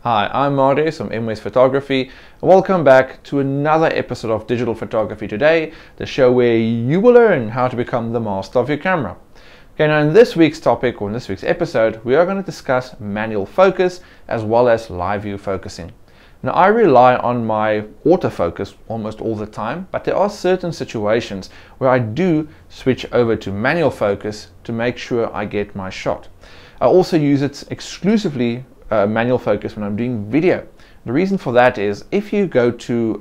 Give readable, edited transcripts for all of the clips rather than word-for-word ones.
Hi, I'm Marius from MWest Photography. Welcome back to another episode of Digital Photography Today, the show where you will learn how to become the master of your camera. Okay, now in this week's topic, or in this week's episode, we are going to discuss manual focus as well as live view focusing. Now I rely on my autofocus almost all the time, but there are certain situations where I do switch over to manual focus to make sure I get my shot. I also use it exclusively manual focus when I'm doing video. The reason for that is if you go to,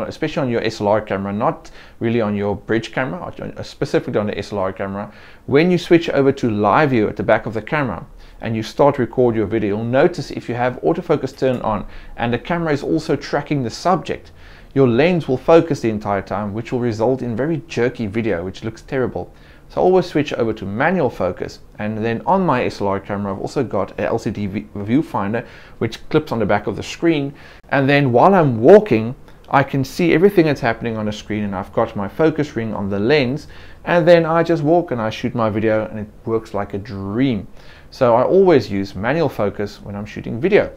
especially on your SLR camera, not really on your bridge camera, specifically on the SLR camera, when you switch over to live view at the back of the camera and you start to record your video, you'll notice if you have autofocus turned on and the camera is also tracking the subject, your lens will focus the entire time, which will result in very jerky video, which looks terrible. So I always switch over to manual focus, and then on my SLR camera I've also got a LCD viewfinder which clips on the back of the screen, and then while I'm walking I can see everything that's happening on the screen, and I've got my focus ring on the lens, and then I just walk and I shoot my video and it works like a dream. So I always use manual focus when I'm shooting video.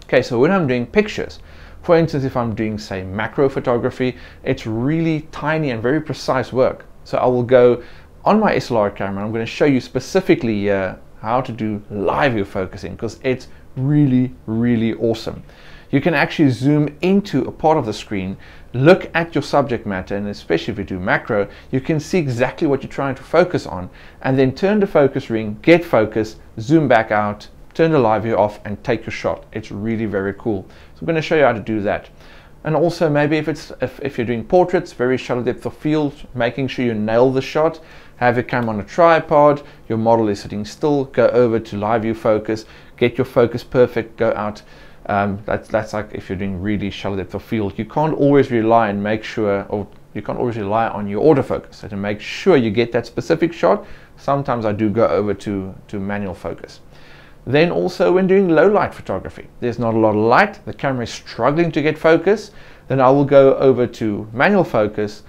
Okay, so when I'm doing pictures, for instance, if I'm doing, say, macro photography, it's really tiny and very precise work. So I will go on my SLR camera. I'm going to show you specifically here how to do live view focusing, because it's really awesome. You can actually zoom into a part of the screen, look at your subject matter, and especially if you do macro, you can see exactly what you're trying to focus on, and then turn the focus ring, get focus, zoom back out, turn the live view off, and take your shot. It's really very cool. So I'm going to show you how to do that. And also maybe if you're doing portraits, very shallow depth of field, making sure you nail the shot. Have your camera on a tripod, your model is sitting still, go over to live view focus, get your focus perfect, go out. That's like if you're doing really shallow depth of field. You can't always rely and make sure, or you can't always rely on your autofocus. So to make sure you get that specific shot, sometimes I do go over to manual focus. Then also when doing low light photography, there's not a lot of light, the camera is struggling to get focus, then I will go over to manual focus,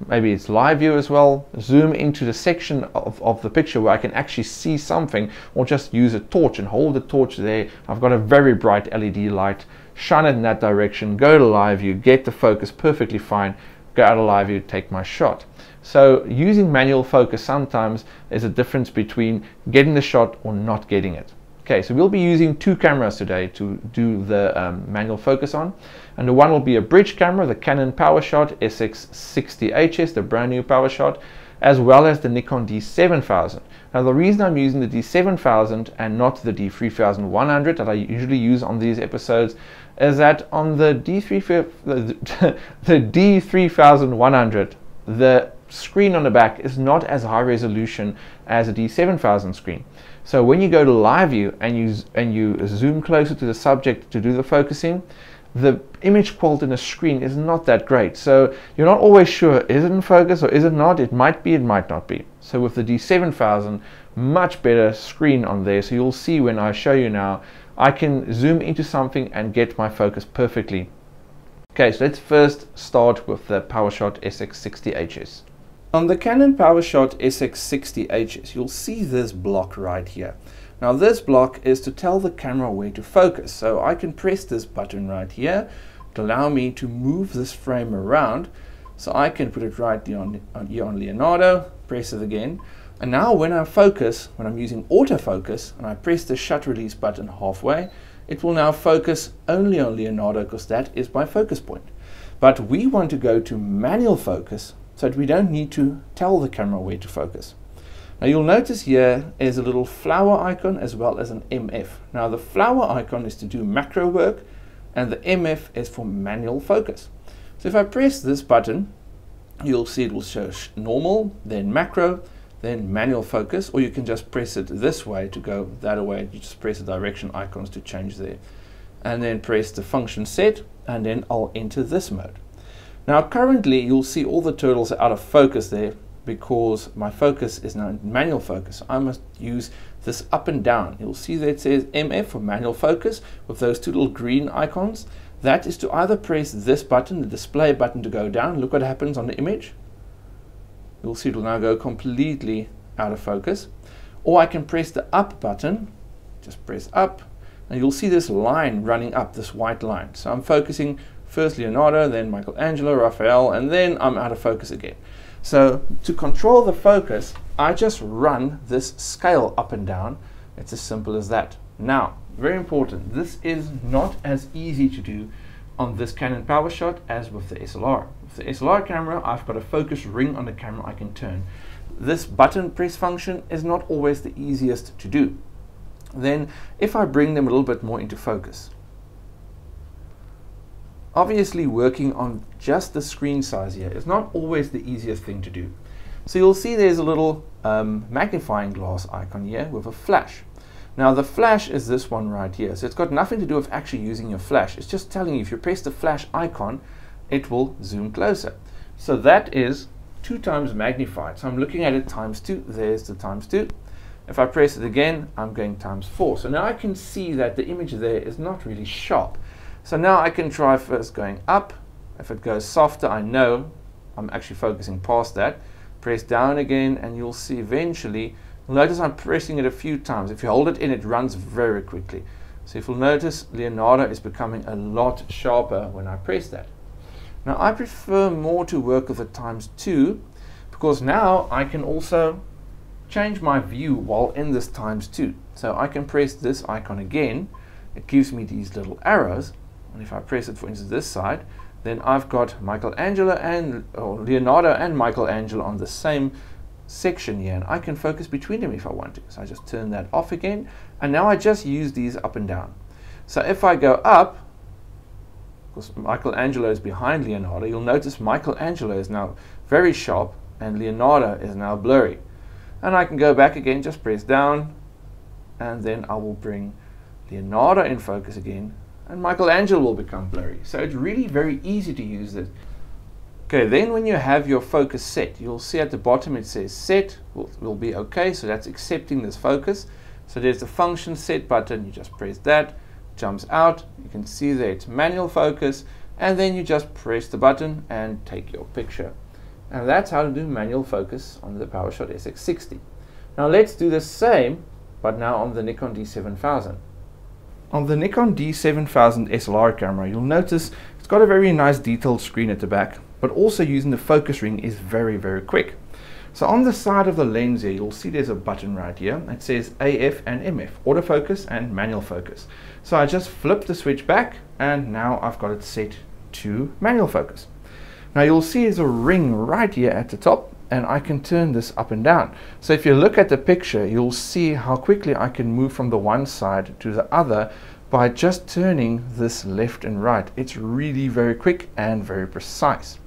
maybe it's live view as well, zoom into the section of the picture where I can actually see something, or just use a torch and hold the torch there. I've got a very bright LED light, shine it in that direction, go to live view, get the focus perfectly fine, go out of live view, take my shot. So using manual focus sometimes is a difference between getting the shot or not getting it. Okay, so we'll be using two cameras today to do the manual focus on, and the one will be a bridge camera, the Canon Powershot SX60HS, the brand new Powershot, as well as the Nikon D7000. Now the reason I'm using the D7000 and not the D3100 that I usually use on these episodes is that on the D3100, the screen on the back is not as high resolution as a D7000 screen. So when you go to live view and you zoom closer to the subject to do the focusing, the image quality on the screen is not that great. So you're not always sure, is it in focus or is it not? It might be, it might not be. So with the D7000, much better screen on there. So you'll see when I show you now, I can zoom into something and get my focus perfectly. Okay, so let's first start with the Powershot SX60HS. On the Canon Powershot SX60HS, you'll see this block right here. Now this block is to tell the camera where to focus. So I can press this button right here to allow me to move this frame around. So I can put it right here on Leonardo, press it again. And now when I focus, when I'm using autofocus, and I press the shutter release button halfway, it will now focus only on Leonardo because that is my focus point. But we want to go to manual focus, so that we don't need to tell the camera where to focus. Now you'll notice here is a little flower icon as well as an MF. Now the flower icon is to do macro work, and the MF is for manual focus. So if I press this button, you'll see it will show normal, then macro, then manual focus, or you can just press it this way to go that way. You just press the direction icons to change there. And then press the function set, and then I'll enter this mode. Now currently you'll see all the turtles are out of focus there because my focus is now in manual focus. I must use this up and down. You'll see that it says MF for manual focus with those two little green icons. That is to either press this button, the display button, to go down. Look what happens on the image. You'll see it will now go completely out of focus. Or I can press the up button, just press up, and you'll see this line running up, this white line. So I'm focusing first Leonardo, then Michelangelo, Raphael, and then I'm out of focus again. So to control the focus, I just run this scale up and down. It's as simple as that. Now, very important, this is not as easy to do on this Canon Powershot as with the SLR. With the SLR camera, I've got a focus ring on the camera I can turn. This button press function is not always the easiest to do. Then, if I bring them a little bit more into focus, obviously working on just the screen size here is not always the easiest thing to do. So you'll see there's a little magnifying glass icon here with a flash. Now the flash is this one right here, so it's got nothing to do with actually using your flash. It's just telling you if you press the flash icon, it will zoom closer. So that is 2 times magnified. So I'm looking at it times 2. There's the times 2. If I press it again, I'm going times 4. So now I can see that the image there is not really sharp. So now I can try first going up. If it goes softer, I know I'm actually focusing past that. Press down again, and you'll see eventually. Notice I'm pressing it a few times. If you hold it in, it runs very quickly. So if you'll notice, Leonardo is becoming a lot sharper when I press that. Now I prefer more to work with the times 2, because now I can also change my view while in this times 2. So I can press this icon again. It gives me these little arrows. And if I press it, for instance, this side, then I've got Michelangelo or Leonardo and Michelangelo on the same section here, and I can focus between them if I want to. So I just turn that off again, and now I just use these up and down. So if I go up, because Michelangelo is behind Leonardo, you'll notice Michelangelo is now very sharp and Leonardo is now blurry. And I can go back again, just press down, and then I will bring Leonardo in focus again, and Michelangelo will become blurry. So it's really very easy to use this. Okay, then when you have your focus set, you'll see at the bottom it says set will be okay, so that's accepting this focus. So there's the function set button, you just press that, jumps out, you can see there it's manual focus, and then you just press the button and take your picture. And that's how to do manual focus on the Powershot SX60. Now let's do the same, but now on the Nikon D7000. On the Nikon D7000 SLR camera, you'll notice it's got a very nice detailed screen at the back, but also using the focus ring is very quick. So on the side of the lens here, you'll see there's a button right here. It says AF and MF, autofocus and manual focus. So I just flip the switch back, and now I've got it set to manual focus. Now you'll see there's a ring right here at the top, and I can turn this up and down. So if you look at the picture, you'll see how quickly I can move from the one side to the other by just turning this left and right. It's really very quick and very precise.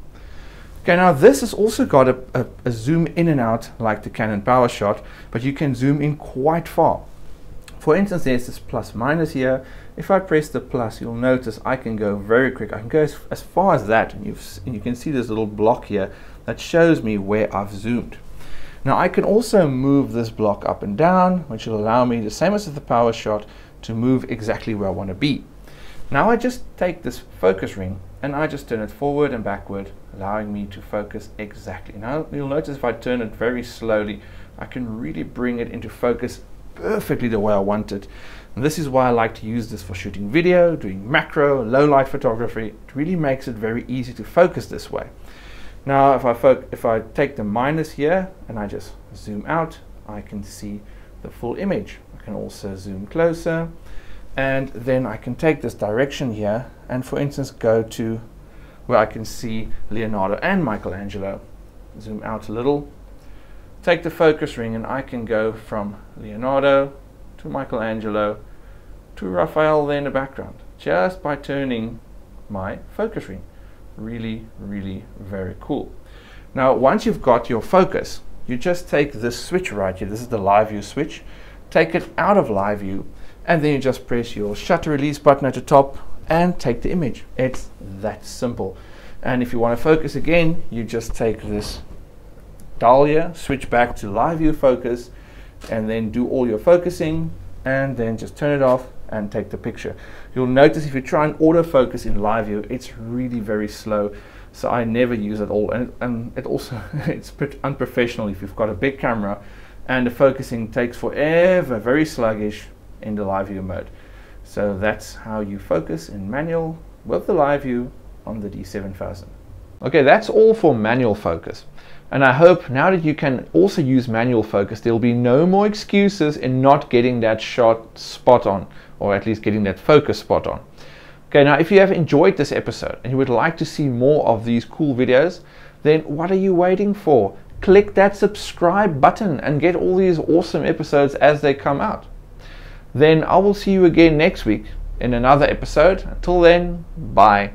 Okay, now this has also got a zoom in and out like the Canon Powershot, but you can zoom in quite far. For instance, there's this plus minus here. If I press the plus, you'll notice I can go very quick. I can go as far as that, and you can see this little block here that shows me where I've zoomed. Now I can also move this block up and down, which will allow me, the same as with the Powershot, to move exactly where I want to be. Now I just take this focus ring and I just turn it forward and backward, allowing me to focus exactly. Now you'll notice if I turn it very slowly, I can really bring it into focus perfectly the way I want it. And this is why I like to use this for shooting video, doing macro, low light photography. It really makes it very easy to focus this way. Now if I take the minus here and I just zoom out, I can see the full image. I can also zoom closer, and then I can take this direction here and, for instance, go to where I can see Leonardo and Michelangelo. Zoom out a little, take the focus ring, and I can go from Leonardo to Michelangelo to Raphael there in the background, just by turning my focus ring. Really very cool. Now once you've got your focus, you just take this switch right here. This is the live view switch. Take it out of live view, and then you just press your shutter release button at the top and take the image. It's that simple. And if you want to focus again, you just take this dial here, switch back to live view focus, and then do all your focusing, and then just turn it off and take the picture. You'll notice if you try and autofocus in live view, it's really very slow. So I never use it all, and it also it's a bit unprofessional if you've got a big camera and the focusing takes forever, very sluggish in the live view mode. So that's how you focus in manual with the live view on the D7000. Okay, that's all for manual focus. And I hope now that you can also use manual focus, there'll be no more excuses in not getting that shot spot on, or at least getting that focus spot on. Okay, now if you have enjoyed this episode and you would like to see more of these cool videos, then what are you waiting for? Click that subscribe button and get all these awesome episodes as they come out. Then I will see you again next week in another episode. Until then, bye.